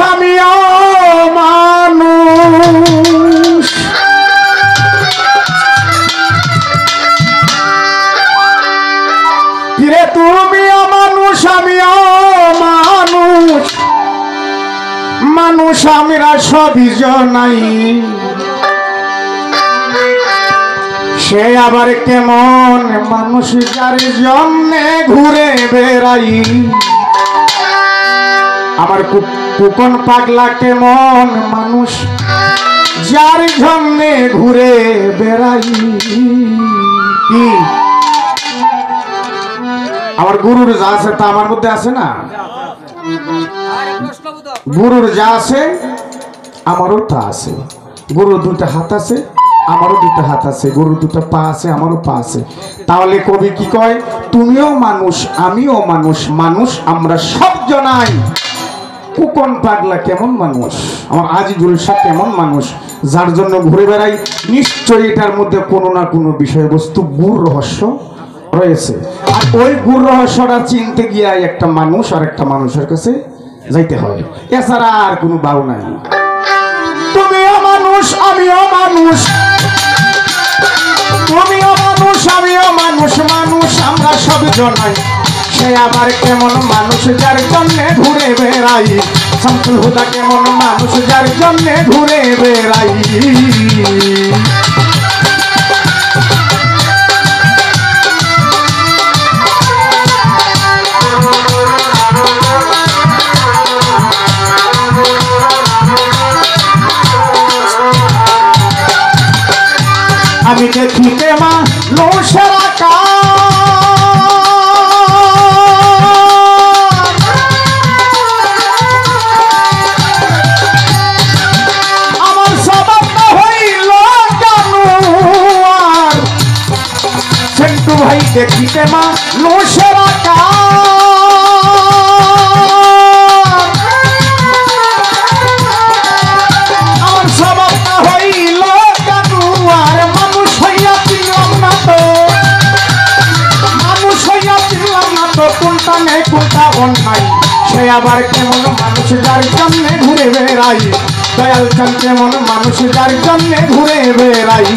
আমিও মানুষ কিরে তুমিও মানুষ আমিও মানুষ মানুষ আমরা সবই জনাই সে আবার কেমন মানুষ যার জন্যে ঘুরে বেড়াই আমার কুকন পাগলা কেমন মানুষ যার জন্যে ঘুরে বেড়াই কি আমার গুরুর যা আছে তা আমার মধ্যে আছে না গুরুর যা আছে আমারও তা আছে গুরুর দুটো হাত আছে আমারও দুটো হাত আছে গরুর দুটো পা আছে আমারও পা আছে তাহলে কবি কি কয় তুমিও মানুষ আমিও মানুষ মানুষ আমরা সব জনাই কুকন পাগলা কেমন মানুষ আমার আজিজুল শাহ কেমন মানুষ যার জন্য ঘুরে বেড়াই নিশ্চয়ই এটার মধ্যে কোনো না কোনো বিষয়বস্তু গূঢ় রহস্য রয়েছে আর ওই গূঢ় রহস্যটা চিনতে গিয়ে একটা মানুষ আর একটা মানুষের কাছে যাইতে হয় এছাড়া আর কোনো বাউ নাই তুমিও মানুষ আমিও মানুষ তুমিও মানুষ আমিও মানুষ মানুষ আমরা সব জনাই সে আবার কেমন মানুষ যার জন্যে ঘুরে বেড়াই শামসুল হুদা কেমন মানুষ যার জন্যে ঘুরে বেড়াই আমি দেখিতে মানুষের আমার স্বভাবটা হইল জানুয়ার সেন্টু ভাই দেখিতে মানুষের আমার স্বভাবটা হইল জানুয়ার মানুষ হইয়া চিনলাম না তো কোনটা নেই কোনটা অন্যায় সে আবার কেমন মানুষ যার জন্যে ঘুরে বেড়াই দয়াল চান কেমন মানুষ যার জন্যে ঘুরে বেড়াই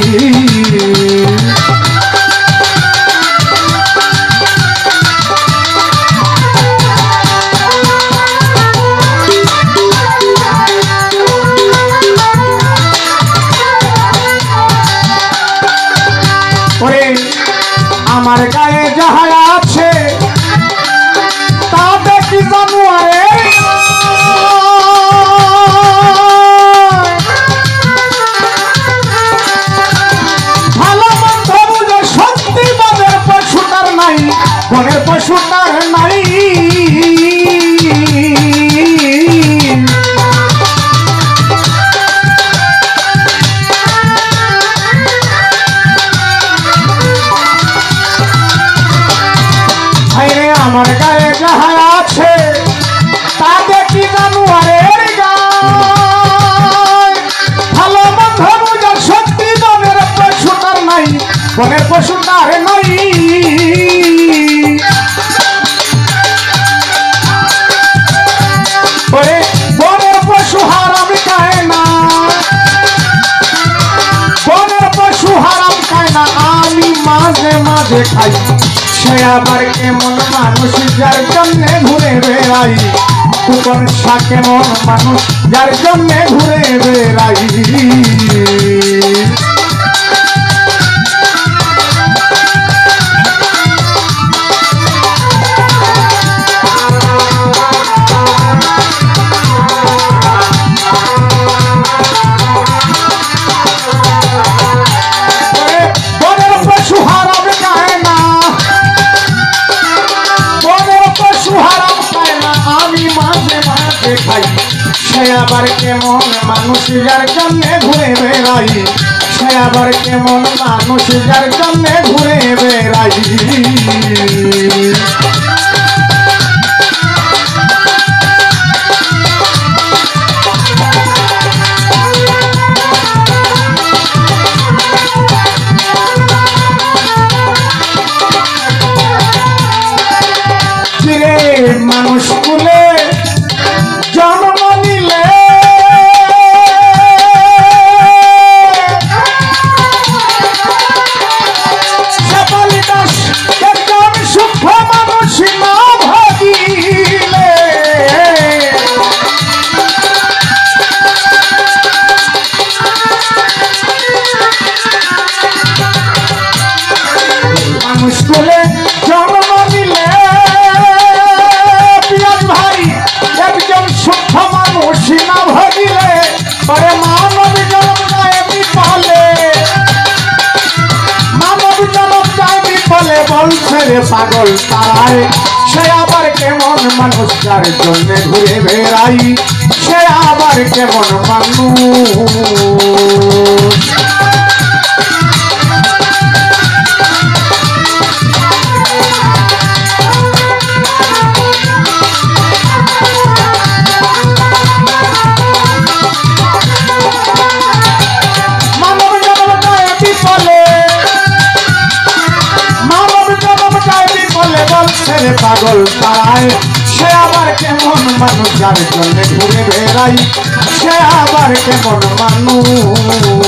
ওরে আমার গায়ে যাহা আছে তা দেখি জানুয়ারে ভালো মন্দ বুঝে সত্যি বনের পশুটার নাই বনের পশুটার নাই আমার গায়ে যাহা আছে তা দেখি জানুয়ারের গায় ভালো মন্দ বুঝা সত্যি বনের পশুটার নাই বনের পশুটার নাই বনের পশু হারাম খায় না বনের পশু হারাম খায় না আমি মাঝে মাঝে খাই সে আবার কেমন মানুষ যার জন্যে ঘুরে বেড়াই কুকন শাহ কেমন মানুষ যার জন্যে ঘুরে বেড়াই সে আবার কেমন মানুষ যার জন্যে ঘুরে বেড়াই সে আবার কেমন মানুষ যার জন্যে ঘুরে বেড়াই মানুষ কুলে জন্ম নিলে রে পাগল তারায় সে আবার কেমন মানুষ যার জন্য ঘুরে বেড়াই সে আবার কেমন মানুষ পাগল তারায় সে আবার কেমন মানুষ যার জন্য ঘুরে বেড়াই সে আবার কেমন মানুষ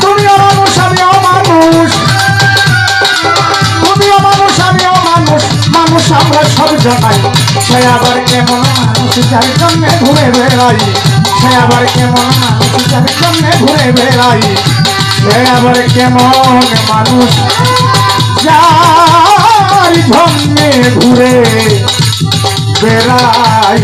তুমিও মানুষ আমিও মানুষ তুমিও মানুষ আমিও মানুষ মানুষ আমরা সব জানাই সে আবার কেমন মানুষ যার জন্য ঘুরে বেড়াই সে আবার কেমন মানুষ যার জন্য ঘুরে বেড়াই সে আবার কেমন মানুষ যার জন্যে ঘুরে বেড়াই